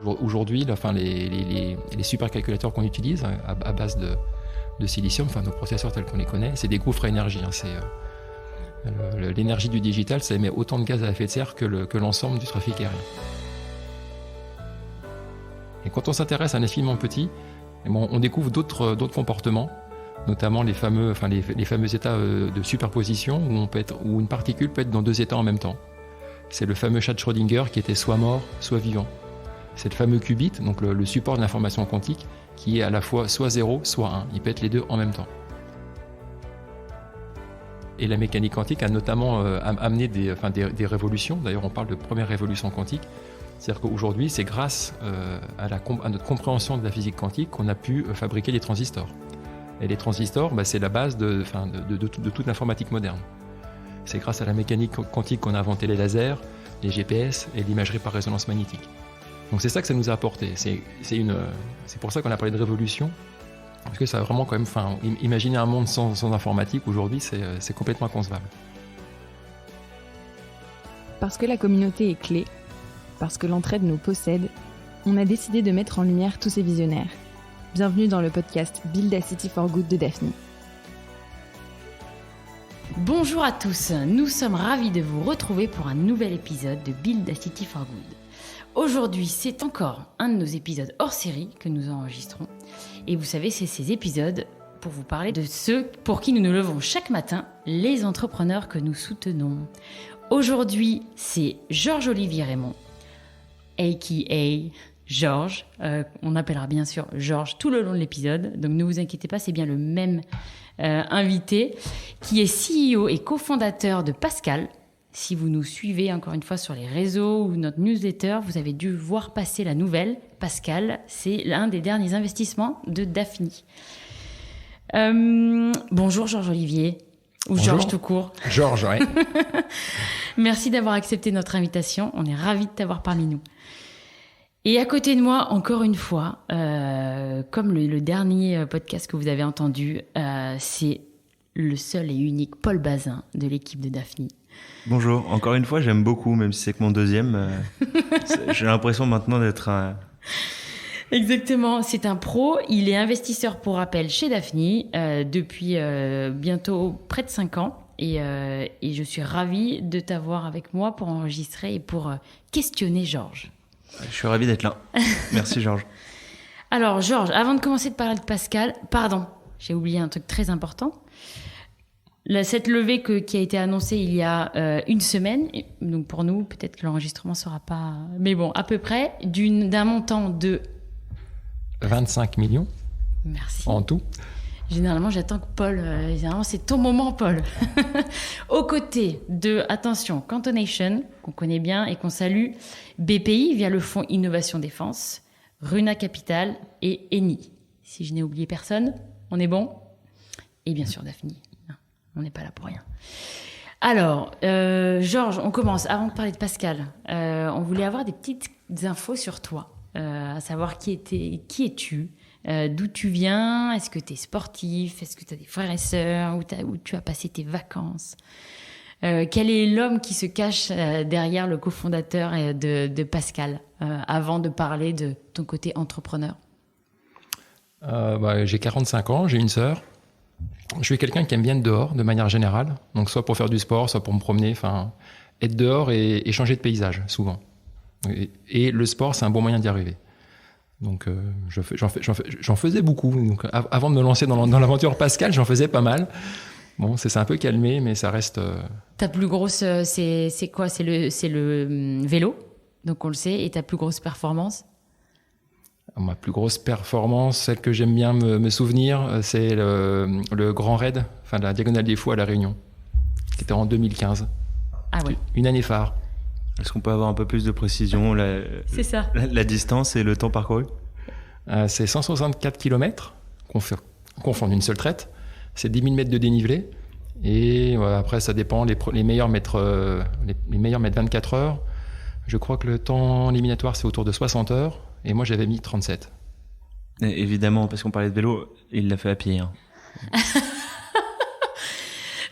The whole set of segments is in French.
Aujourd'hui, les supercalculateurs qu'on utilise à base de silicium, nos processeurs tels qu'on les connaît, c'est des gouffres à énergie. L'énergie du digital, ça émet autant de gaz à effet de serre que l'ensemble du trafic aérien. Et quand on s'intéresse à un infiniment petit, on découvre d'autres comportements, notamment les fameux états de superposition où une particule peut être dans deux états en même temps. C'est le fameux chat de Schrödinger qui était soit mort, soit vivant. C'est le fameux qubit, donc le support de l'information quantique, qui est à la fois soit 0, soit 1. Il peut être les deux en même temps. Et la mécanique quantique a notamment amené des révolutions. D'ailleurs, on parle de première révolution quantique. C'est-à-dire qu'aujourd'hui, c'est grâce à notre compréhension de la physique quantique qu'on a pu fabriquer les transistors. Et les transistors, c'est la base de toute l'informatique moderne. C'est grâce à la mécanique quantique qu'on a inventé les lasers, les GPS et l'imagerie par résonance magnétique. Donc c'est ça que ça nous a apporté. C'est pour ça qu'on a parlé de révolution, parce que ça a vraiment quand même, imaginer un monde sans informatique aujourd'hui, c'est complètement inconcevable. Parce que la communauté est clé, parce que l'entraide nous possède, on a décidé de mettre en lumière tous ces visionnaires. Bienvenue dans le podcast Build a City for Good de Daphne. Bonjour à tous, nous sommes ravis de vous retrouver pour un nouvel épisode de Build a City for Good. Aujourd'hui, c'est encore un de nos épisodes hors série que nous enregistrons. Et vous savez, c'est ces épisodes pour vous parler de ceux pour qui nous nous levons chaque matin, les entrepreneurs que nous soutenons. Aujourd'hui, c'est Georges-Olivier Raymond, a.k.a. Georges. On appellera bien sûr Georges tout le long de l'épisode. Donc ne vous inquiétez pas, c'est bien le même invité qui est CEO et cofondateur de Pascal. Si vous nous suivez encore une fois sur les réseaux ou notre newsletter, vous avez dû voir passer la nouvelle. Pascal, c'est l'un des derniers investissements de Daphne. Bonjour Georges-Olivier, ou bonjour. Georges tout court. Georges, oui. Merci d'avoir accepté notre invitation, on est ravis de t'avoir parmi nous. Et à côté de moi, encore une fois, comme le dernier podcast que vous avez entendu, c'est le seul et unique Paul Bazin de l'équipe de Daphne. Bonjour, encore une fois, j'aime beaucoup, même si c'est que mon deuxième. J'ai l'impression maintenant d'être un... Exactement, c'est un pro. Il est investisseur pour rappel chez Daphne depuis bientôt près de 5 ans. Et je suis ravie de t'avoir avec moi pour enregistrer et pour questionner Georges. Je suis ravi d'être là. Merci Georges. Alors Georges, avant de commencer de parler de Pascal, pardon, j'ai oublié un truc très important. Cette levée qui a été annoncée il y a une semaine, donc pour nous, peut-être que l'enregistrement ne sera pas... Mais bon, à peu près, d'un montant de... 25 millions. Merci. En tout. Généralement, j'attends que Paul... généralement, c'est ton moment, Paul. Aux côtés de, attention, Cantonation, qu'on connaît bien et qu'on salue, BPI via le fonds Innovation Défense, Runa Capital et Eni. Si je n'ai oublié personne, on est bon. Et bien sûr, Daphne. On n'est pas là pour rien. Alors, Georges, on commence. Avant de parler de Pascal, on voulait avoir des petites infos sur toi, à savoir qui es-tu, d'où tu viens, est-ce que tu es sportif, est-ce que tu as des frères et sœurs, où tu as passé tes vacances. Quel est l'homme qui se cache derrière le cofondateur de Pascal, avant de parler de ton côté entrepreneur? J'ai 45 ans, j'ai une sœur. Je suis quelqu'un qui aime bien être dehors, de manière générale. Donc, soit pour faire du sport, soit pour me promener. Être dehors et changer de paysage, souvent. Et le sport, c'est un bon moyen d'y arriver. Donc, j'en faisais beaucoup. Donc, avant de me lancer dans l'aventure Pascal, j'en faisais pas mal. Bon, c'est un peu calmé, mais ça reste... Ta plus grosse, c'est quoi? C'est le vélo, donc on le sait. Et ta plus grosse performance? Ma plus grosse performance, celle que j'aime bien me souvenir, c'est le Grand Raid, la Diagonale des Fous à La Réunion, qui était en 2015. Ah oui. Une année phare. Est-ce qu'on peut avoir un peu plus de précision? C'est ça. La distance et le temps parcouru? C'est 164 km qu'on fait en une seule traite. C'est 10 000 mètres de dénivelé. Et après, ça dépend. Les meilleurs mettent 24 heures. Je crois que le temps éliminatoire, c'est autour de 60 heures. Et moi, j'avais mis 37. Et évidemment, parce qu'on parlait de vélo, il l'a fait à pied. Hein.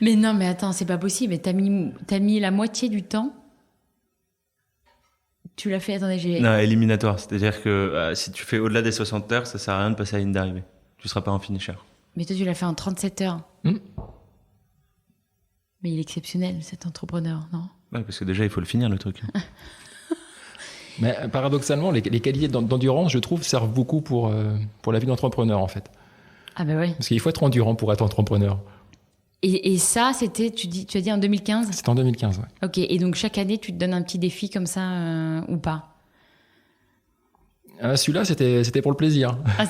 Mais non, mais attends, c'est pas possible. T'as mis la moitié du temps Tu l'as fait, attendez, Non, éliminatoire. C'est-à-dire que si tu fais au-delà des 60 heures, ça sert à rien de passer à la ligne d'arrivée. Tu seras pas un finisher. Mais toi, tu l'as fait en 37 heures. Mais il est exceptionnel, cet entrepreneur, non? Ouais, parce que déjà, il faut le finir, le truc. Mais paradoxalement, les qualités d'endurance, je trouve, servent beaucoup pour la vie d'entrepreneur, en fait. Ah ben ouais. Parce qu'il faut être endurant pour être entrepreneur. Et ça, c'était, tu as dit en 2015? C'était en 2015, ouais. Ok, et donc chaque année, tu te donnes un petit défi comme ça ou pas? Celui-là, c'était pour le plaisir. Ah,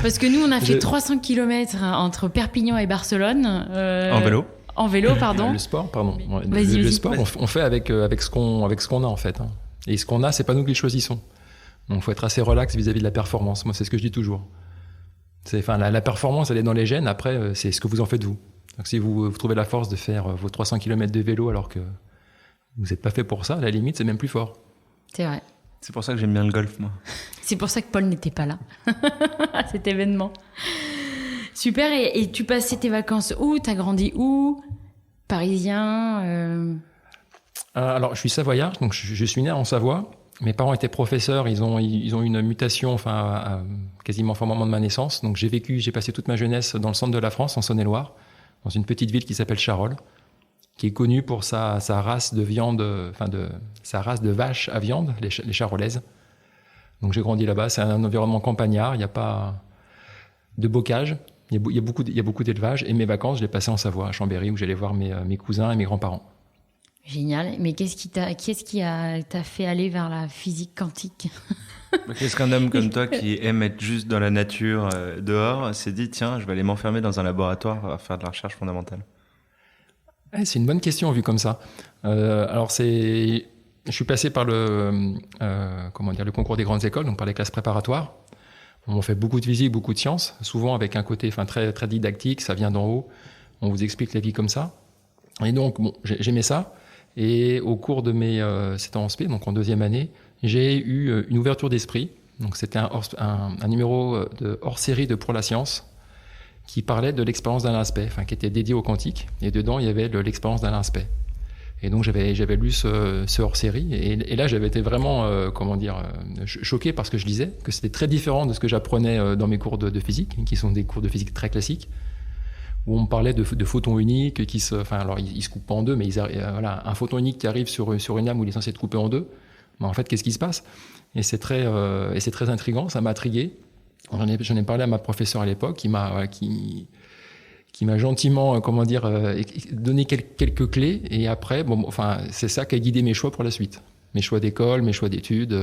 parce que nous, on a fait 300 km entre Perpignan et Barcelone. En vélo. En vélo, pardon. Le sport, pardon. Vas-y. Le sport, on fait avec ce qu'on a, en fait. Et ce qu'on a, c'est pas nous qui le choisissons. Donc, il faut être assez relax vis-à-vis de la performance. Moi, c'est ce que je dis toujours. La performance, elle est dans les gènes. Après, c'est ce que vous en faites, vous. Donc, si vous trouvez la force de faire vos 300 km de vélo alors que vous n'êtes pas fait pour ça, à la limite, c'est même plus fort. C'est vrai. C'est pour ça que j'aime bien le golf, moi. C'est pour ça que Paul n'était pas là à cet événement. Super. Et tu passais tes vacances où? T'as grandi où? Parisien Alors, je suis savoyard, donc je suis né en Savoie. Mes parents étaient professeurs, ils ont eu une mutation, quasiment au moment de ma naissance. Donc, j'ai passé toute ma jeunesse dans le centre de la France, en Saône-et-Loire, dans une petite ville qui s'appelle Charolles, qui est connue pour sa race de viande, sa race de vaches à viande, les charolaises. Donc, j'ai grandi là-bas. C'est un environnement campagnard, il n'y a pas de bocage. Il y a beaucoup d'élevage. Et mes vacances, je les passais en Savoie, à Chambéry, où j'allais voir mes cousins et mes grands-parents. Génial. Mais qu'est-ce qui t'a fait aller vers la physique quantique? Qu'est-ce qu'un homme comme toi qui aime être juste dans la nature, dehors, s'est dit, tiens, je vais aller m'enfermer dans un laboratoire à faire de la recherche fondamentale? C'est une bonne question vue comme ça. Je suis passé par le concours des grandes écoles, donc par les classes préparatoires. On fait beaucoup de physique, beaucoup de sciences, souvent avec un côté très, très didactique, ça vient d'en haut. On vous explique la vie comme ça. Et donc, j'aimais ça. Et au cours de c'était en SP, donc en deuxième année, j'ai eu une ouverture d'esprit. Donc, c'était un numéro de hors-série de Pour la Science qui parlait de l'expérience d'Alain Aspect, qui était dédié au quantique. Et dedans, il y avait l'expérience d'Alain Aspect. Et donc, j'avais lu ce hors-série. Et là, j'avais été vraiment, choqué par ce que je lisais, que c'était très différent de ce que j'apprenais dans mes cours de physique, qui sont des cours de physique très classiques, où on me parlait de photons uniques ils se coupent pas en deux, mais un photon unique qui arrive sur une lame où il est censé être coupé en deux. Mais en fait, qu'est-ce qui se passe? Et c'est très intriguant, ça m'a intrigué. J'en ai parlé à ma professeure à l'époque, qui m'a gentiment, donné quelques clés. Et après, c'est ça qui a guidé mes choix pour la suite. Mes choix d'école, mes choix d'études,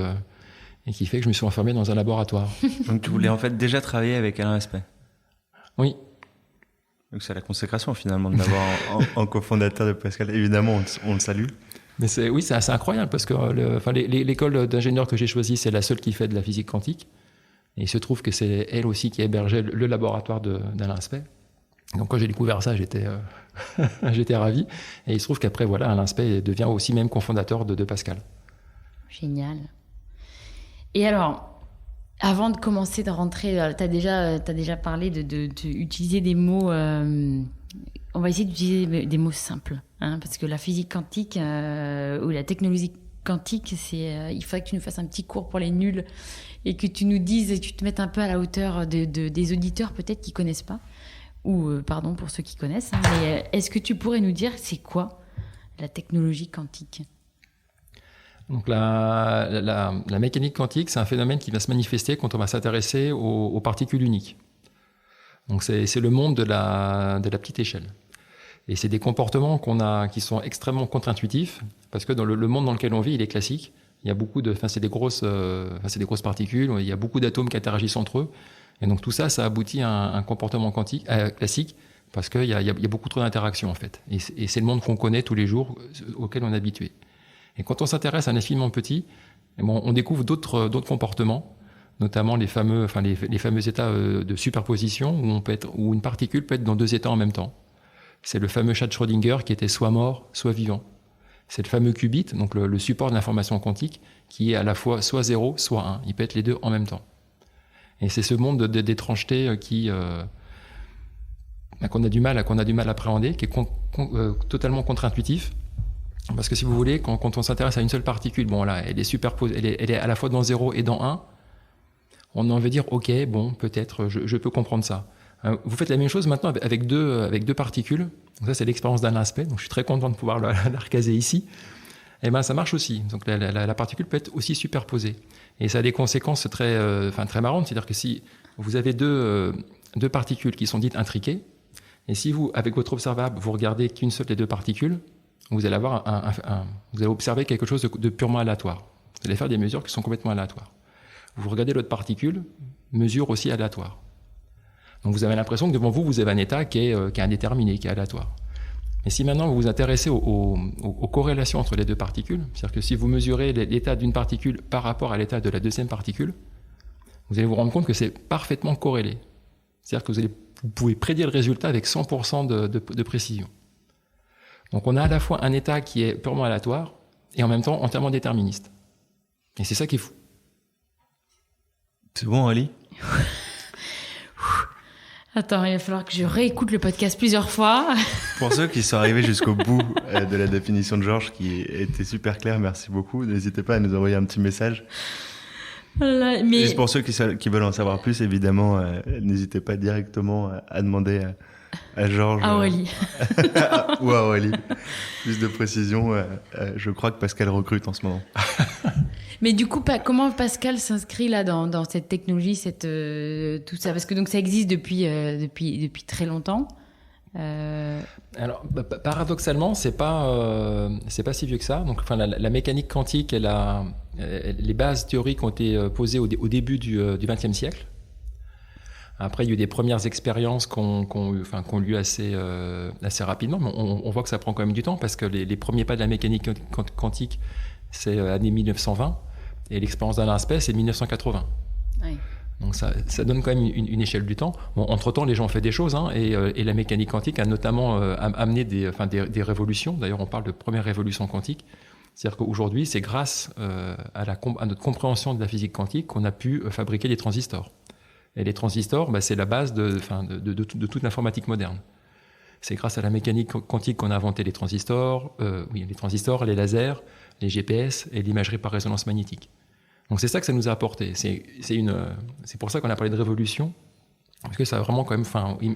et qui fait que je me suis enfermé dans un laboratoire. Donc tu voulais en fait déjà travailler avec Alain Aspect? Oui. Donc c'est la consécration finalement de m'avoir en cofondateur de Pascal. Évidemment, on le salue. Mais c'est assez incroyable parce que l'école d'ingénieur que j'ai choisie, c'est la seule qui fait de la physique quantique. Et il se trouve que c'est elle aussi qui hébergeait le laboratoire d'Alain Aspect. Donc quand j'ai découvert ça, j'étais ravi. Et il se trouve qu'après, Alain Aspect devient aussi même cofondateur de Pascal. Génial. Et alors, avant de commencer de rentrer, tu as déjà parlé d'utiliser des mots... on va essayer d'utiliser des mots simples. Parce que la physique quantique ou la technologie quantique, il faudrait que tu nous fasses un petit cours pour les nuls et que tu nous dises et que tu te mettes un peu à la hauteur des auditeurs peut-être qui ne connaissent pas. Ou, pardon, pour ceux qui connaissent. Mais est-ce que tu pourrais nous dire c'est quoi la technologie quantique? Donc la mécanique quantique, c'est un phénomène qui va se manifester quand on va s'intéresser aux particules uniques. Donc c'est le monde de la petite échelle. Et c'est des comportements qui sont extrêmement contre-intuitifs, parce que dans le monde dans lequel on vit, il est classique. Il y a c'est des grosses particules, il y a beaucoup d'atomes qui interagissent entre eux. Et donc tout ça, ça aboutit à un comportement quantique, classique, parce qu'il y a beaucoup trop d'interactions en fait. Et c'est le monde qu'on connaît tous les jours, auquel on est habitué. Et quand on s'intéresse à un infiniment petit, on découvre d'autres comportements, notamment les fameux états de superposition où une particule peut être dans deux états en même temps. C'est le fameux chat de Schrödinger qui était soit mort, soit vivant. C'est le fameux qubit, donc le support de l'information quantique, qui est à la fois soit 0, soit 1. Il peut être les deux en même temps. Et c'est ce monde d'étrangeté qu'on a du mal à appréhender, qui est totalement contre-intuitif. Parce que si vous voulez, quand on s'intéresse à une seule particule, bon là, elle est superposée, elle est à la fois dans 0 et dans 1, on a envie de dire, ok, bon, peut-être, je peux comprendre ça. Vous faites la même chose maintenant avec deux particules. Donc ça, c'est l'expérience d'Alain Aspect, donc je suis très content de pouvoir la recaser ici. Et ben, ça marche aussi. Donc la particule peut être aussi superposée. Et ça a des conséquences très marrantes. C'est-à-dire que si vous avez deux particules qui sont dites intriquées, et si vous, avec votre observable, vous regardez qu'une seule des deux particules, vous allez avoir vous allez observer quelque chose de purement aléatoire. Vous allez faire des mesures qui sont complètement aléatoires. Vous regardez l'autre particule, mesure aussi aléatoire. Donc vous avez l'impression que devant vous, vous avez un état qui est indéterminé, qui est aléatoire. Mais si maintenant vous vous intéressez aux corrélations entre les deux particules, c'est-à-dire que si vous mesurez l'état d'une particule par rapport à l'état de la deuxième particule, vous allez vous rendre compte que c'est parfaitement corrélé. C'est-à-dire que vous pouvez prédire le résultat avec 100% de précision. Donc on a à la fois un état qui est purement aléatoire et en même temps entièrement déterministe. Et c'est ça qui est fou. C'est bon, Ali? Attends, il va falloir que je réécoute le podcast plusieurs fois. Pour ceux qui sont arrivés jusqu'au bout de la définition de Georges, qui était super claire, merci beaucoup. N'hésitez pas à nous envoyer un petit message. Voilà, mais... Juste pour ceux qui veulent en savoir plus, évidemment, n'hésitez pas directement à demander à Georges. À Aurélie. Ou à Aurélie. Plus de précision, je crois que Pascal recrute en ce moment. Mais du coup, comment Pascal s'inscrit là dans cette technologie, tout ça? Parce que donc ça existe depuis très longtemps. Alors, paradoxalement, c'est pas si vieux que ça. Donc, enfin, la mécanique quantique, les bases théoriques ont été posées au début du XXe siècle. Après, il y a eu des premières expériences qui ont eu lieu assez rapidement, mais on voit que ça prend quand même du temps parce que les premiers pas de la mécanique quantique, c'est l'année 1920, et l'expérience d'Alain Aspect, c'est 1980. Oui. Donc ça donne quand même une échelle du temps. Bon, entre-temps, les gens ont fait des choses, hein, et la mécanique quantique a notamment amené des révolutions. D'ailleurs, on parle de première révolution quantique. C'est-à-dire qu'aujourd'hui, c'est grâce à notre compréhension de la physique quantique qu'on a pu fabriquer des transistors. Et les transistors, c'est la base de toute l'informatique moderne. C'est grâce à la mécanique quantique qu'on a inventé les transistors, les lasers, les GPS et l'imagerie par résonance magnétique. Donc c'est ça que ça nous a apporté. C'est pour ça qu'on a parlé de révolution, parce que ça a vraiment quand même,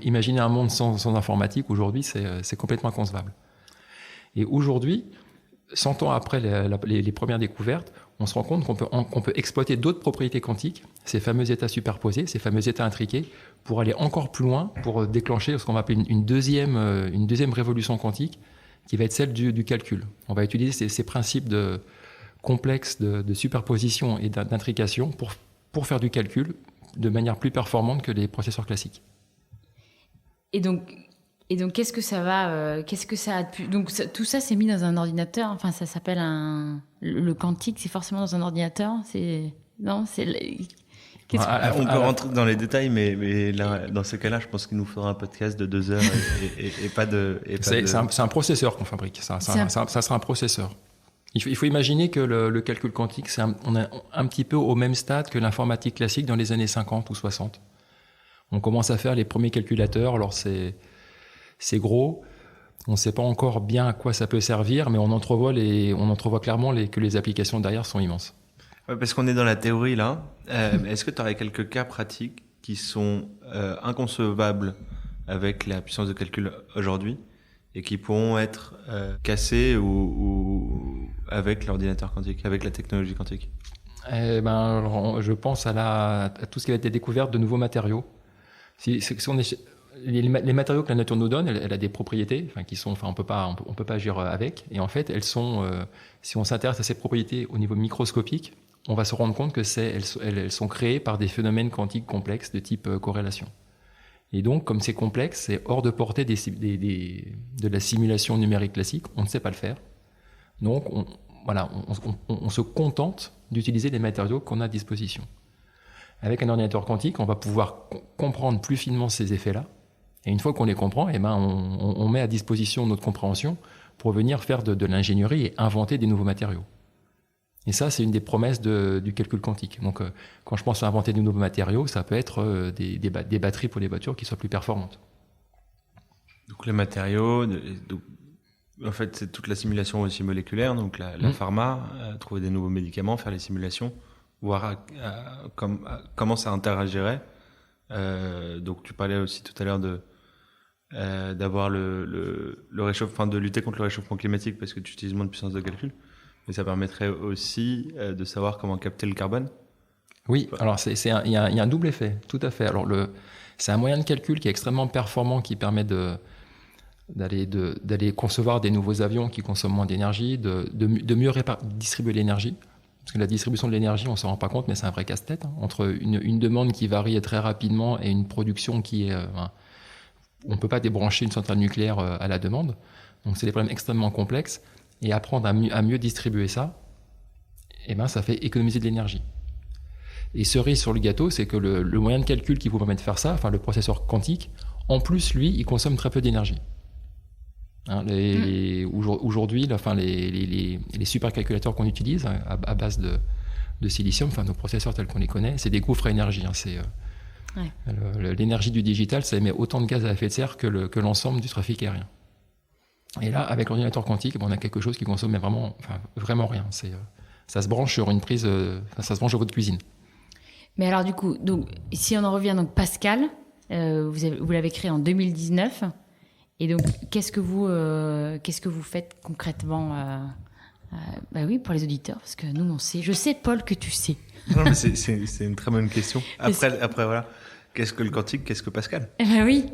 imaginer un monde sans informatique aujourd'hui, c'est complètement inconcevable. Et aujourd'hui, 100 ans après les premières découvertes, on se rend compte qu'on peut exploiter d'autres propriétés quantiques, ces fameux états superposés, ces fameux états intriqués, pour aller encore plus loin, pour déclencher ce qu'on va appeler une deuxième révolution quantique, qui va être celle du calcul. On va utiliser ces principes complexes de superposition et d'intrication pour faire du calcul de manière plus performante que les processeurs classiques. Et donc qu'est-ce que ça a pu... Donc tout ça c'est mis dans un ordinateur. Enfin, ça s'appelle le quantique. C'est forcément dans un ordinateur. On peut rentrer dans les détails, mais là, dans ce cas-là, je pense qu'il nous faudra un podcast de 2 heures et pas de. C'est un processeur qu'on fabrique. Ça sera un processeur. Il faut imaginer que le calcul quantique, on est un petit peu au même stade que l'informatique classique dans les années 50 ou 60. On commence à faire les premiers calculateurs. Alors c'est gros. On ne sait pas encore bien à quoi ça peut servir, mais on entrevoit clairement que les applications derrière sont immenses. Ouais, parce qu'on est dans la théorie là. Est-ce que tu aurais quelques cas pratiques qui sont inconcevables avec la puissance de calcul aujourd'hui et qui pourront être cassés ou avec l'ordinateur quantique, avec la technologie quantique? Je pense à tout ce qui a été découvert de nouveaux matériaux. Les matériaux que la nature nous donne, elle a des propriétés, on peut pas agir avec. Et en fait, elles sont, si on s'intéresse à ces propriétés au niveau microscopique, on va se rendre compte que elles sont créées par des phénomènes quantiques complexes de type corrélation. Et donc, comme c'est complexe, c'est hors de portée de la simulation numérique classique. On ne sait pas le faire. Donc, on se contente d'utiliser les matériaux qu'on a à disposition. Avec un ordinateur quantique, on va pouvoir comprendre plus finement ces effets-là. Et une fois qu'on les comprend, on met à disposition notre compréhension pour venir faire de l'ingénierie et inventer des nouveaux matériaux. Et ça, c'est une des promesses du calcul quantique. Donc, quand je pense à inventer de nouveaux matériaux, ça peut être des batteries pour les voitures qui soient plus performantes. Donc les matériaux, En fait, c'est toute la simulation aussi moléculaire, donc la pharma, trouver des nouveaux médicaments, faire les simulations, voir comment ça interagirait. Donc, tu parlais aussi tout à l'heure d'avoir le réchauffement, de lutter contre le réchauffement climatique parce que tu utilises moins de puissance de calcul, mais ça permettrait aussi de savoir comment capter le carbone. Oui, alors il y a un double effet, tout à fait. Alors c'est un moyen de calcul qui est extrêmement performant, qui permet d'aller concevoir des nouveaux avions qui consomment moins d'énergie, de mieux distribuer l'énergie. Parce que la distribution de l'énergie, on ne s'en rend pas compte, mais c'est un vrai casse-tête. Entre une demande qui varie très rapidement et une production qui est... on ne peut pas débrancher une centrale nucléaire à la demande. Donc c'est des problèmes extrêmement complexes. Et apprendre à mieux distribuer ça, ça fait économiser de l'énergie. Et cerise sur le gâteau, c'est que le moyen de calcul qui vous permet de faire ça, le processeur quantique, en plus, lui, il consomme très peu d'énergie. Aujourd'hui, les supercalculateurs qu'on utilise à base de silicium, nos processeurs tels qu'on les connaît, c'est des gouffres à énergie. L'énergie du digital, ça émet autant de gaz à effet de serre que l'ensemble du trafic aérien. Et là, avec l'ordinateur quantique, on a quelque chose qui consomme vraiment rien. Ça se branche sur une prise, ça se branche sur votre cuisine. Mais alors du coup, si on en revient donc Pascal, vous l'avez créé en 2019. Et donc, qu'est-ce que vous faites concrètement pour les auditeurs, parce que nous, on sait. Je sais, Paul, que tu sais. Non, mais c'est une très bonne question. Après, voilà. Qu'est-ce que le quantique? Qu'est-ce que Pascal? Oui.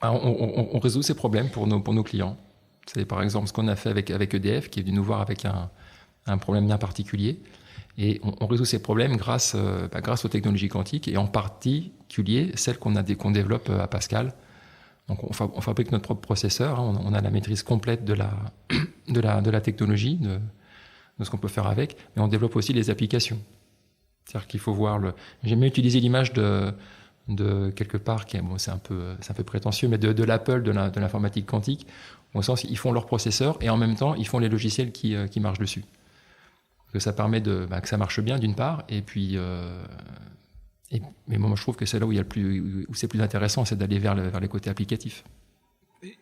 On résout ces problèmes pour nos clients. C'est par exemple ce qu'on a fait avec EDF, qui est venu nous voir avec un problème bien particulier. Et on résout ces problèmes grâce aux technologies quantiques, et en particulier celles qu'on développe à Pascal. Donc on fabrique notre propre processeur, on a la maîtrise complète de la technologie, de ce qu'on peut faire avec, mais on développe aussi les applications. C'est-à-dire qu'il faut voir j'aime bien utiliser l'image de quelque part, c'est un peu prétentieux, mais de l'Apple, de l'informatique quantique, au sens ils font leur processeur et en même temps ils font les logiciels qui marchent dessus. Que ça permet que ça marche bien d'une part, et puis mais moi je trouve que c'est là où c'est plus intéressant, c'est d'aller vers les côtés applicatifs.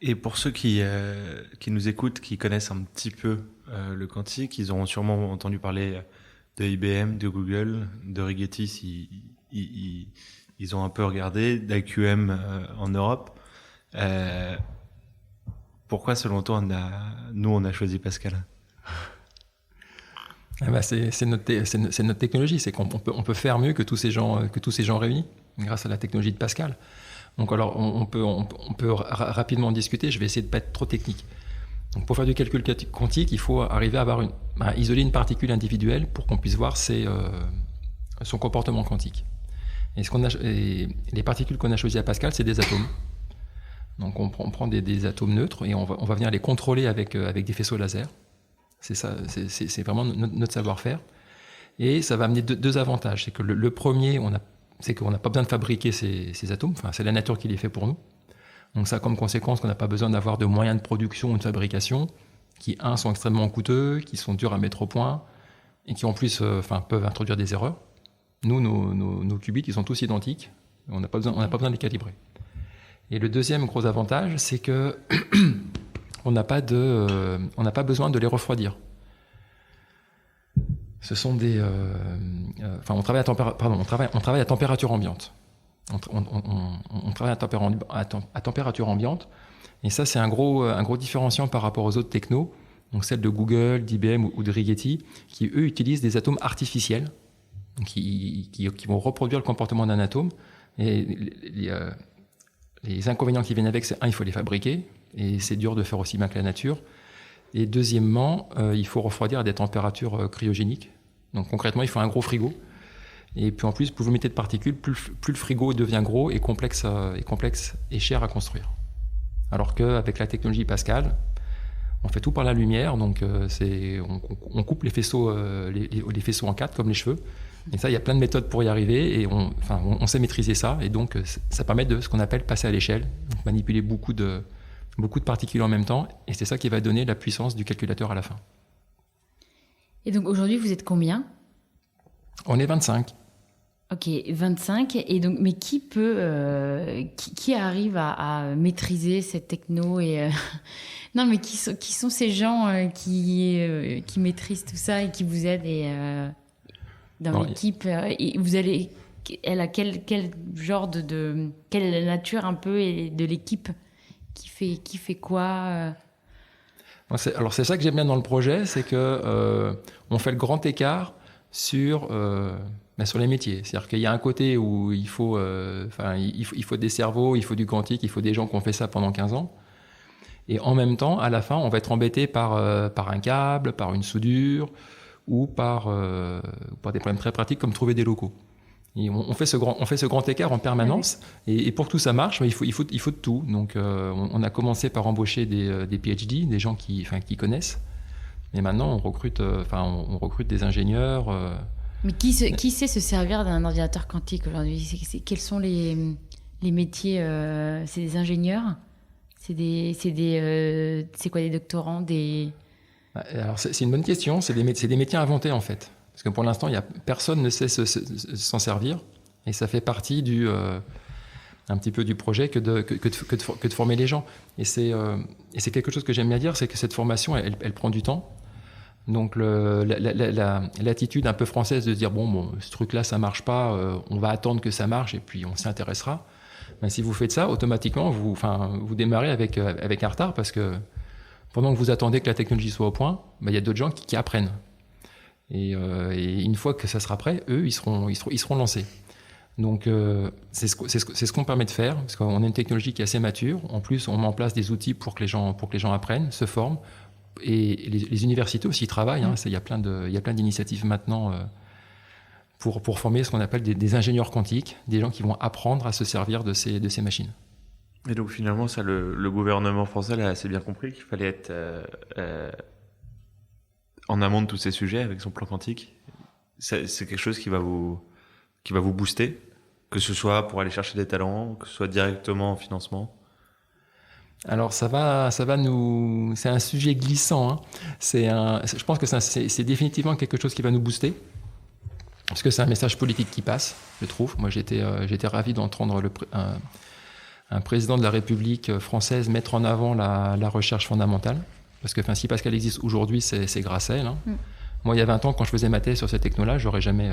Et pour ceux qui nous écoutent, qui connaissent un petit peu le quantique, ils auront sûrement entendu parler de IBM, de Google, de Rigetti, ils ont un peu regardé, d'IQM en Europe. Pourquoi, selon toi, on a choisi Pascal? C'est notre technologie, c'est qu'on peut faire mieux que tous ces gens réunis, grâce à la technologie de Pascal. Donc alors, on peut rapidement en discuter, je vais essayer de ne pas être trop technique. Donc pour faire du calcul quantique, il faut arriver à isoler une particule individuelle pour qu'on puisse voir son comportement quantique. Et les particules qu'on a choisies à Pascal, c'est des atomes. Donc on prend des atomes neutres et on va venir les contrôler avec des faisceaux laser. C'est ça, c'est vraiment notre savoir-faire. Et ça va amener deux avantages. C'est que le premier, c'est qu'on n'a pas besoin de fabriquer ces atomes. C'est la nature qui les fait pour nous. Donc ça a comme conséquence qu'on n'a pas besoin d'avoir de moyens de production ou de fabrication qui, sont extrêmement coûteux, qui sont durs à mettre au point et qui en plus peuvent introduire des erreurs. Nous, nos qubits, ils sont tous identiques. On n'a pas besoin de les calibrer. Et le deuxième gros avantage, c'est que on n'a pas besoin de les refroidir. Ce sont on travaille à température ambiante. On travaille à température ambiante, et ça c'est un gros différenciant par rapport aux autres technos, donc celles de Google, d'IBM ou de Rigetti, qui eux utilisent des atomes artificiels, qui vont reproduire le comportement d'un atome. Et les inconvénients qui viennent avec, c'est il faut les fabriquer, et c'est dur de faire aussi bien que la nature. Et deuxièmement, il faut refroidir à des températures cryogéniques. Donc concrètement, il faut un gros frigo. Et puis en plus, plus vous mettez de particules, plus le frigo devient gros et complexe et cher à construire. Alors qu'avec la technologie Pascal, on fait tout par la lumière, donc on coupe les faisceaux en quatre comme les cheveux. Et ça, il y a plein de méthodes pour y arriver, et on sait maîtriser ça, et donc ça permet de ce qu'on appelle passer à l'échelle, donc manipuler beaucoup de particules en même temps, et c'est ça qui va donner la puissance du calculateur à la fin. Et donc aujourd'hui, vous êtes combien ? On est 25. Ok, 25. Et donc, mais qui qui arrive à maîtriser cette techno et non, mais qui sont ces gens qui maîtrisent tout ça et qui vous aident dans l'équipe vous allez, elle a quel genre quelle est la nature un peu et de l'équipe qui fait quoi Alors c'est ça que j'aime bien dans le projet, c'est que on fait le grand écart sur les métiers. C'est-à-dire qu'il y a un côté où il faut des cerveaux, il faut du quantique, il faut des gens qui ont fait ça pendant 15 ans. Et en même temps, à la fin, on va être embêté par un câble, par une soudure ou par des problèmes très pratiques comme trouver des locaux. Et on fait ce grand écart en permanence. Et pour que tout ça marche, il faut de tout. Donc on a commencé par embaucher des PhD, des gens qui connaissent. Et maintenant, on recrute des ingénieurs. Mais qui sait se servir d'un ordinateur quantique aujourd'hui? Quels sont les métiers? C'est des ingénieurs? C'est quoi, des doctorants, Alors c'est une bonne question. C'est des métiers inventés en fait, parce que pour l'instant, personne ne sait s'en servir, et ça fait partie un petit peu du projet que de former les gens. Et c'est quelque chose que j'aime bien dire, c'est que cette formation, elle prend du temps. Donc l'attitude un peu française de dire bon ce truc-là ça marche pas, on va attendre que ça marche et puis on s'y intéressera. Mais si vous faites ça, automatiquement vous démarrez avec un retard, parce que pendant que vous attendez que la technologie soit au point, il y a d'autres gens qui apprennent. Et une fois que ça sera prêt, eux ils seront lancés. Donc c'est ce qu'on permet de faire, parce qu'on a une technologie qui est assez mature. En plus, on met en place des outils pour que les gens apprennent, se forment. Et les universités aussi travaillent. Il y a plein d'initiatives maintenant pour former ce qu'on appelle des ingénieurs quantiques, des gens qui vont apprendre à se servir de ces machines. Et donc finalement, ça, le gouvernement français l'a assez bien compris qu'il fallait être en amont de tous ces sujets avec son plan quantique. C'est quelque chose qui va vous booster, que ce soit pour aller chercher des talents, que ce soit directement en financement. Alors c'est un sujet glissant. Je pense que c'est définitivement quelque chose qui va nous booster, parce que c'est un message politique qui passe, je trouve. Moi j'étais ravi d'entendre un président de la République française mettre en avant la recherche fondamentale, parce que si Pascal existe aujourd'hui, c'est grâce à elle. Moi il y a 20 ans, quand je faisais ma thèse sur cette techno-là, j'aurais jamais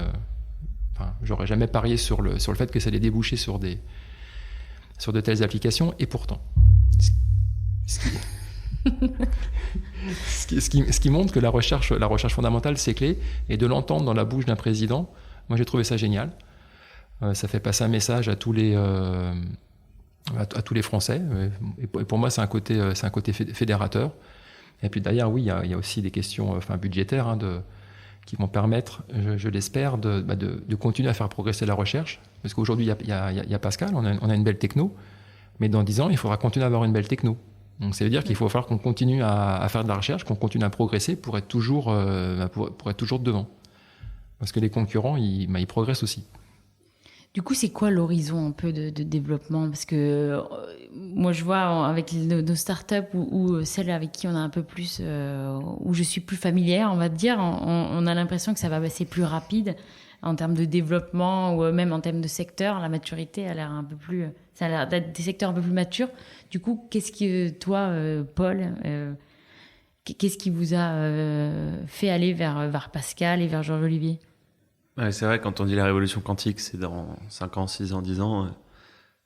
parié sur le fait que ça allait déboucher sur de telles applications, et pourtant. Ce qui montre que la recherche fondamentale, c'est clé, et de l'entendre dans la bouche d'un président, moi j'ai trouvé ça génial. Ça fait passer un message à tous les Français, et pour moi c'est un côté fédérateur. Et puis d'ailleurs, oui, il y a aussi des questions budgétaires qui vont permettre, je l'espère, de continuer à faire progresser la recherche, parce qu'aujourd'hui il y a Pascal, on a une belle techno, mais dans 10 ans il faudra continuer à avoir une belle techno. Donc ça veut dire qu'il faut falloir qu'on continue à faire de la recherche, qu'on continue à progresser pour être toujours devant. Parce que les concurrents, ils progressent aussi. Du coup, c'est quoi l'horizon un peu de développement? Parce que moi, je vois avec nos startups ou celles avec qui on a un peu plus, où je suis plus familière, on va dire, on a l'impression que c'est plus rapide en termes de développement ou même en termes de secteur. La maturité a l'air ça a l'air d'être des secteurs un peu plus matures. Du coup, qu'est-ce que toi, Paul, qu'est-ce qui vous a fait aller vers Pascal et vers Georges-Olivier? Ouais, c'est vrai, quand on dit la révolution quantique, c'est dans 5 ans, 6 ans, 10 ans.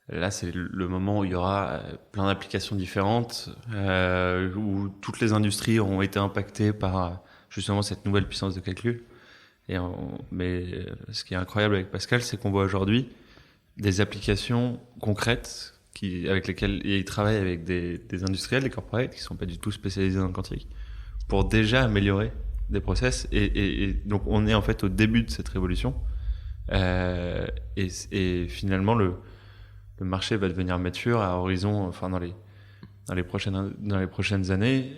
Là, c'est le moment où il y aura plein d'applications différentes, où toutes les industries auront été impactées par justement cette nouvelle puissance de calcul. Mais ce qui est incroyable avec Pascal, c'est qu'on voit aujourd'hui des applications concrètes avec lesquelles il travaille avec des industriels, des corporates qui ne sont pas du tout spécialisés dans le quantique, pour déjà améliorer des process. Et donc, on est en fait au début de cette révolution. Et finalement, le marché va devenir mature à horizon, dans les prochaines années.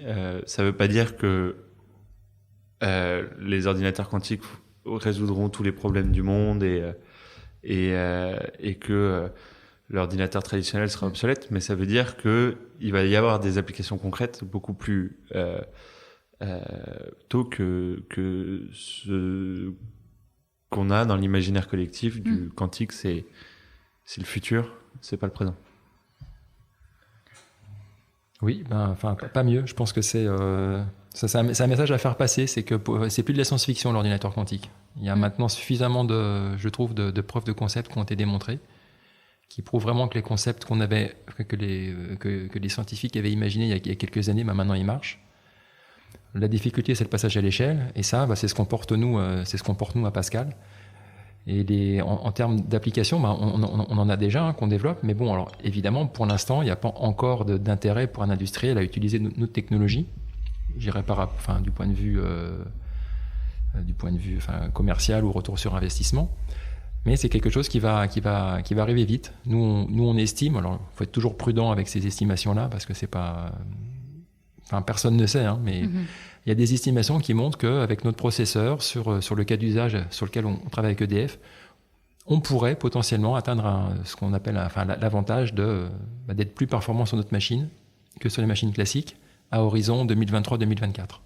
Ça ne veut pas dire que les ordinateurs quantiques résoudront tous les problèmes du monde et que l'ordinateur traditionnel sera obsolète, mais ça veut dire qu'il va y avoir des applications concrètes beaucoup plus tôt que ce qu'on a dans l'imaginaire collectif du quantique, c'est le futur, c'est pas le présent. Oui, pas mieux. Je pense que c'est un message à faire passer, c'est que c'est plus de la science-fiction l'ordinateur quantique. Il y a maintenant suffisamment de preuves de concepts qui ont été démontrées, qui prouvent vraiment que les concepts que les scientifiques avaient imaginés il y a quelques années, maintenant ils marchent. La difficulté, c'est le passage à l'échelle, et ça, c'est ce qu'on porte nous à Pascal. Et en termes d'application, on en a déjà qu'on développe, mais bon, alors évidemment, pour l'instant, il n'y a pas encore d'intérêt pour un industriel à utiliser notre technologie. J'irais du point de vue commercial ou retour sur investissement. Mais c'est quelque chose qui va arriver vite. Nous, on estime. Alors, il faut être toujours prudent avec ces estimations-là parce que c'est pas. Personne ne sait, mais il y a des estimations qui montrent qu'avec notre processeur, sur le cas d'usage sur lequel on travaille avec EDF, on pourrait potentiellement atteindre ce qu'on appelle l'avantage d'être plus performant sur notre machine que sur les machines classiques à horizon 2023-2024.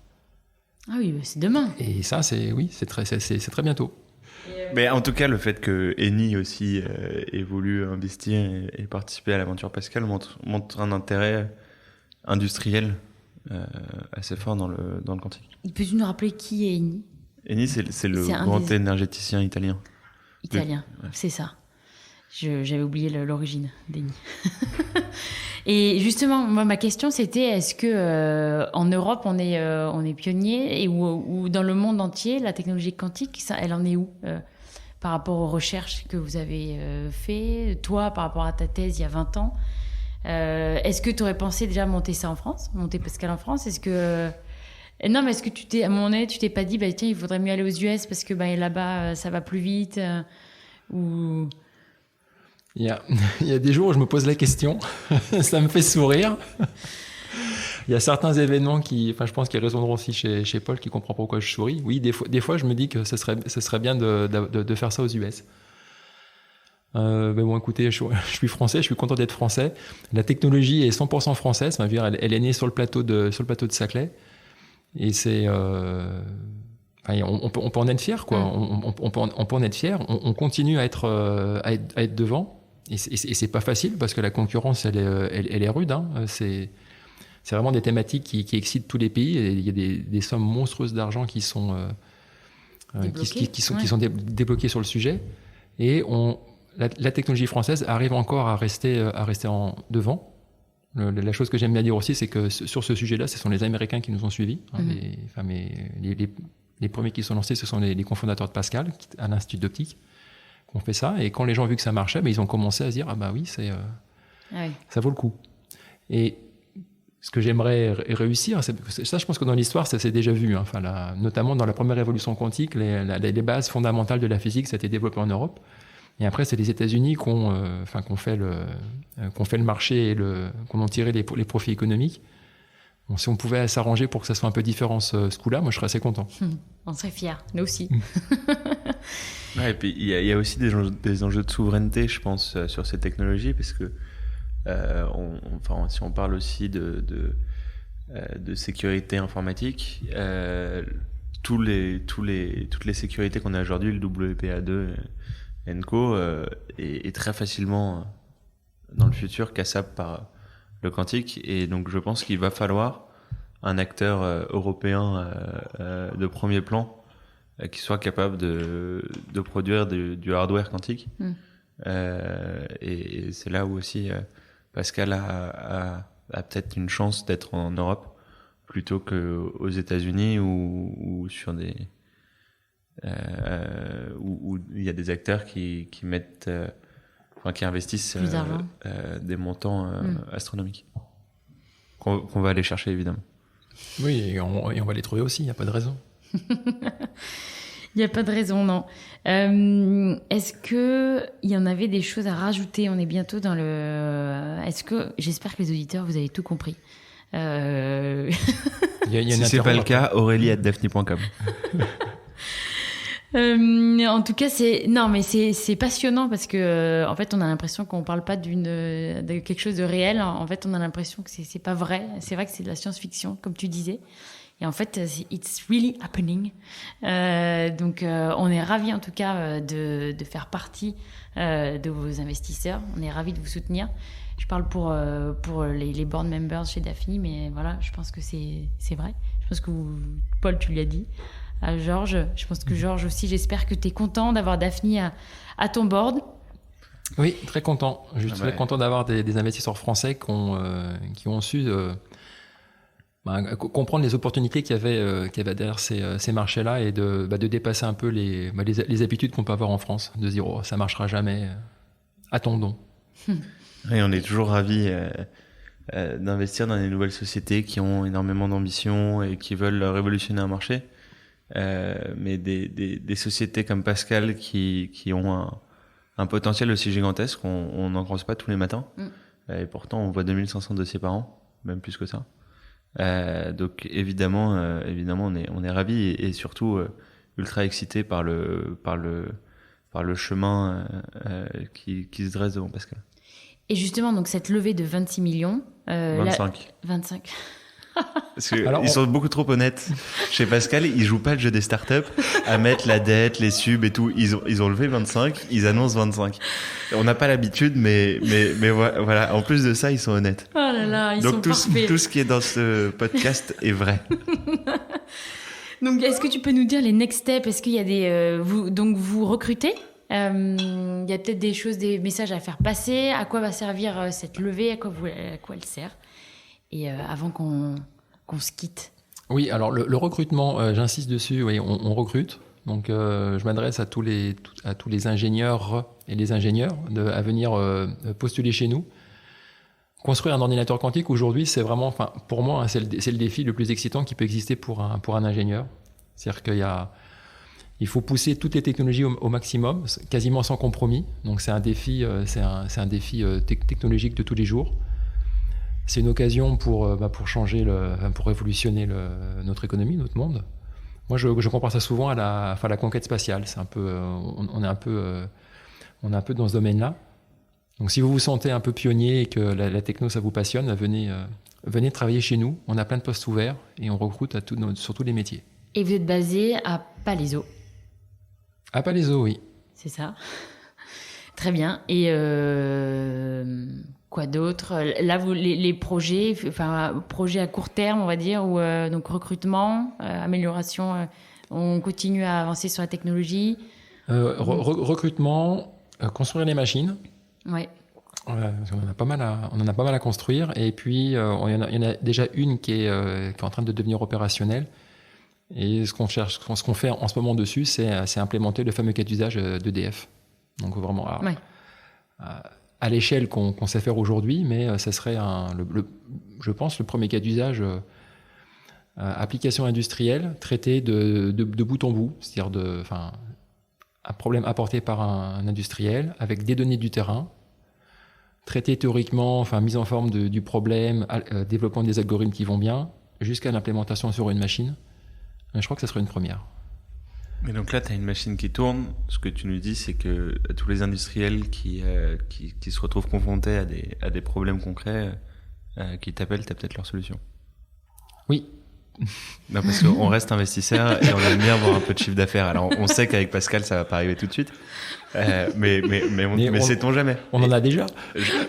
Ah oui, c'est demain. Et ça, c'est très bientôt. Mais en tout cas, le fait que Eni aussi ait voulu investir et participer à l'aventure Pascal montre un intérêt industriel assez fort dans le quantique. Peux-tu nous rappeler qui est Eni ? Eni, c'est le grand énergéticien italien. Ouais. C'est ça. J'avais oublié l'origine d'Eni. Et justement, moi, ma question, c'était est-ce que en Europe, on est pionnier et ou dans le monde entier, la technologie quantique, elle en est où par rapport aux recherches que vous avez fait, toi, par rapport à ta thèse il y a 20 ans est-ce que tu aurais pensé déjà monter ça en France, monter Pascal en France ? Est-ce que non, mais est-ce que à un moment donné, tu t'es pas dit, tiens, il faudrait mieux aller aux US parce que là-bas, ça va plus vite ou... Il y a des jours où je me pose la question, ça me fait sourire. Il y a certains événements je pense qu'ils résonneront aussi chez Paul qui comprend pourquoi je souris. Oui, des fois, je me dis que ce serait bien de faire ça aux US. Mais bon, écoutez, je suis français, je suis content d'être français. La technologie est 100% française. Elle est née sur le plateau de Saclay. Et c'est, on peut en être fier, quoi. On peut en être fier. On continue à être devant. Et c'est pas facile parce que la concurrence, elle est rude. C'est vraiment des thématiques qui excitent tous les pays. Et il y a des sommes monstrueuses d'argent qui sont débloquées sur le sujet. Et la technologie française arrive encore à rester devant. La chose que j'aime bien dire aussi, c'est que sur ce sujet-là, ce sont les Américains qui nous ont suivis. Les premiers qui sont lancés, ce sont les cofondateurs de Pascal, à l'Institut d'optique, qui ont fait ça. Et quand les gens ont vu que ça marchait, ils ont commencé à se dire ça vaut le coup. Et ce que j'aimerais réussir, ça, je pense que dans l'histoire, ça s'est déjà vu. Notamment dans la première révolution quantique, les bases fondamentales de la physique, ça a été développé en Europe. Et après, c'est les États-Unis qui ont fait le marché et qu'on ont tiré les profits économiques. Bon, si on pouvait s'arranger pour que ça soit un peu différent ce coup-là, moi je serais assez content. On serait fiers, nous aussi. Et puis il y a aussi des enjeux de souveraineté, je pense, sur ces technologies, parce que si on parle aussi de sécurité informatique, toutes les sécurités qu'on a aujourd'hui, le WPA2 ENCO est très facilement dans le futur cassable par le quantique, et donc je pense qu'il va falloir un acteur européen de premier plan qui soit capable de produire du hardware quantique. Et c'est là où aussi Pascal a peut-être une chance d'être en Europe plutôt qu'aux États-Unis ou sur des où il y a des acteurs qui mettent qui investissent des montants astronomiques qu'on va aller chercher évidemment. Oui, et on va les trouver aussi, il n'y a pas de raison. Il n'y a pas de raison, non. Est-ce qu'il y en avait des choses à rajouter ? On est bientôt dans le... J'espère que les auditeurs, vous avez tout compris. Si ce n'est pas le cas, aurélie@daphne.com. En tout cas, c'est passionnant parce que en fait, on a l'impression qu'on parle pas de quelque chose de réel. En fait, on a l'impression que c'est pas vrai. C'est vrai que c'est de la science-fiction, comme tu disais, Et en fait, it's really happening. Donc, on est ravis en tout cas de faire partie de vos investisseurs. On est ravis de vous soutenir. Je parle pour les board members chez Daphni, mais voilà, je pense que c'est vrai. Je pense que Paul, tu l'as dit. À Georges, je pense que Georges aussi, j'espère que tu es content d'avoir Daphni à ton board. Oui, très content. Je suis très content d'avoir des investisseurs français qui ont su comprendre les opportunités qu'il y avait derrière ces marchés-là et de dépasser un peu les habitudes qu'on peut avoir en France, de se dire ça marchera jamais, attendons. Et on est toujours ravis d'investir dans des nouvelles sociétés qui ont énormément d'ambition et qui veulent révolutionner un marché. Mais des sociétés comme Pascal qui ont un potentiel aussi gigantesque, on n'en croise pas tous les matins. Et pourtant, on voit 2500 dossiers par an, même plus que ça. Donc évidemment, on est ravis et surtout ultra excités par le chemin qui se dresse devant Pascal. Et justement, donc cette levée de 26 millions... 25. 25. Parce que ils sont beaucoup trop honnêtes. Chez Pascal, ils jouent pas le jeu des startups à mettre la dette, les subs et tout. Ils ont levé 25, ils annoncent 25. On n'a pas l'habitude, mais voilà. En plus de ça, ils sont honnêtes. Oh là là, ils sont parfaits. Donc tout ce qui est dans ce podcast est vrai. Donc, est-ce que tu peux nous dire les next steps? Est-ce qu'il y a vous recrutez? Il y a peut-être des messages à faire passer. À quoi va servir cette levée? À quoi elle sert? Et avant qu'on se quitte. Oui, alors le recrutement, j'insiste dessus, oui, on recrute. Donc je m'adresse à tous les ingénieurs et les ingénieurs à venir postuler chez nous. Construire un ordinateur quantique aujourd'hui, c'est vraiment, pour moi, c'est le défi le plus excitant qui peut exister pour un ingénieur. C'est-à-dire qu'il faut pousser toutes les technologies au maximum, quasiment sans compromis. Donc c'est un défi, technologique de tous les jours. C'est une occasion pour changer, pour révolutionner notre économie, notre monde. Moi, je compare ça souvent à la conquête spatiale. C'est un peu, on est un peu dans ce domaine-là. Donc, si vous vous sentez un peu pionnier et que la techno ça vous passionne, venez travailler chez nous. On a plein de postes ouverts et on recrute sur tous les métiers. Et vous êtes basé à Palaiseau. À Palaiseau, oui. C'est ça. Très bien. Et quoi d'autre? Là, les projets, projets à court terme, on va dire, ou donc recrutement, amélioration. On continue à avancer sur la technologie. Recrutement, construire les machines. Ouais. On en a pas mal à construire. Et puis, il y en a déjà une qui est en train de devenir opérationnelle. Et ce qu'on fait en ce moment dessus, c'est implémenter le fameux cas d'usage d'EDF. Donc vraiment à l'échelle qu'on sait faire aujourd'hui, mais ça serait je pense, le premier cas d'usage application industrielle traitée de bout en bout, c'est-à-dire un problème apporté par un industriel avec des données du terrain, traité théoriquement, mise en forme du problème, développement des algorithmes qui vont bien, jusqu'à l'implémentation sur une machine. Je crois que ça serait une première. Mais donc là, tu as une machine qui tourne. Ce que tu nous dis, c'est que tous les industriels qui se retrouvent confrontés à des problèmes concrets, qui t'appellent, tu as peut-être leur solution. Oui. Non, parce qu'on reste investisseur et on aime bien avoir un peu de chiffre d'affaires. Alors, on sait qu'avec Pascal, ça va pas arriver tout de suite. Mais sait-on jamais. On en a déjà.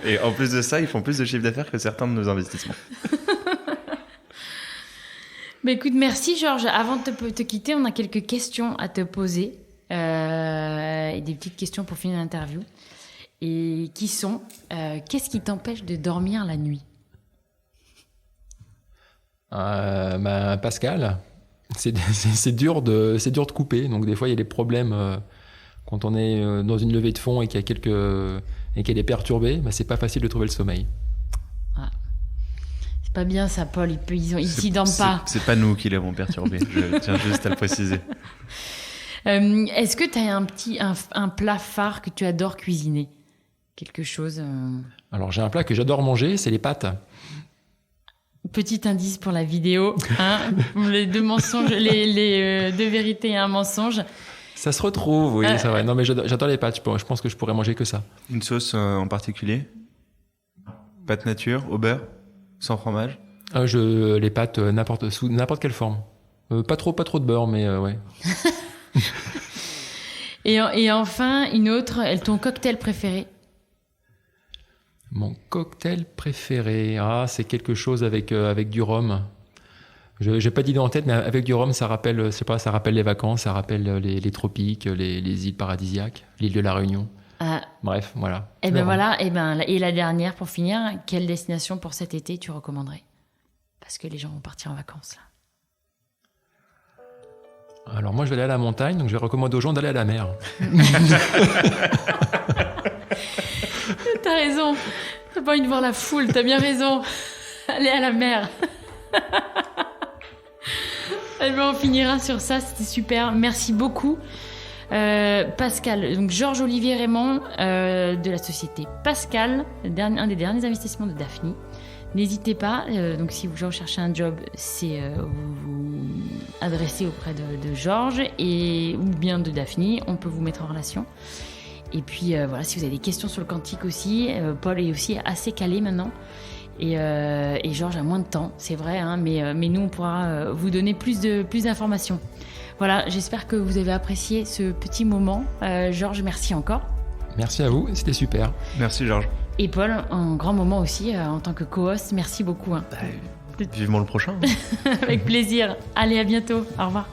Et en plus de ça, ils font plus de chiffre d'affaires que certains de nos investissements. Bah écoute, merci Georges. Avant de te quitter, on a quelques questions à te poser. Et des petites questions pour finir l'interview. Et qui sont, qu'est-ce qui t'empêche de dormir la nuit? Pascal, c'est dur de couper. Donc des fois, il y a des problèmes quand on est dans une levée de fonds et qu'elle est perturbée. C'est pas facile de trouver le sommeil. Pas bien ça, Paul, ils s'y dorment pas. C'est pas nous qui l'avons perturbé, je tiens juste à le préciser. Est-ce que tu as un plat phare que tu adores cuisiner? Quelque chose Alors j'ai un plat que j'adore manger, c'est les pâtes. Petit indice pour la vidéo, les deux mensonges, les deux vérités et un mensonge. Ça se retrouve, oui, c'est vrai. Non mais j'adore les pâtes, je pense que je pourrais manger que ça. Une sauce en particulier? Pâte nature, au beurre? Sans fromage? Les pâtes, sous n'importe quelle forme. Pas trop de beurre, mais ouais. Et enfin, une autre, ton cocktail préféré? Mon cocktail préféré, c'est quelque chose avec du rhum. Je n'ai pas d'idée en tête, mais avec du rhum, ça rappelle, ça rappelle les vacances, ça rappelle les tropiques, les îles paradisiaques, l'île de la Réunion. Bref, voilà. Et la dernière, pour finir, quelle destination pour cet été tu recommanderais? Parce que les gens vont partir en vacances, là. Alors moi, je vais aller à la montagne, donc je recommande aux gens d'aller à la mer. T'as raison. T'as pas envie de voir la foule, t'as bien raison. Allez à la mer. On finira sur ça, c'était super. Merci beaucoup. Pascal, donc Georges-Olivier Raymond de la société Pascal, un des derniers investissements de Daphni. N'hésitez pas, donc si vous recherchez un job, c'est vous adresser auprès de Georges ou bien de Daphni, on peut vous mettre en relation. Et puis voilà, si vous avez des questions sur le quantique aussi, Paul est aussi assez calé maintenant. Et Georges a moins de temps, c'est vrai, hein, mais nous on pourra vous donner plus d'informations. Voilà, j'espère que vous avez apprécié ce petit moment. Georges, merci encore. Merci à vous, c'était super. Merci Georges. Et Paul, un grand moment aussi en tant que co-host, merci beaucoup. Hein. Vivement le prochain. Avec plaisir. Allez, à bientôt. Au revoir.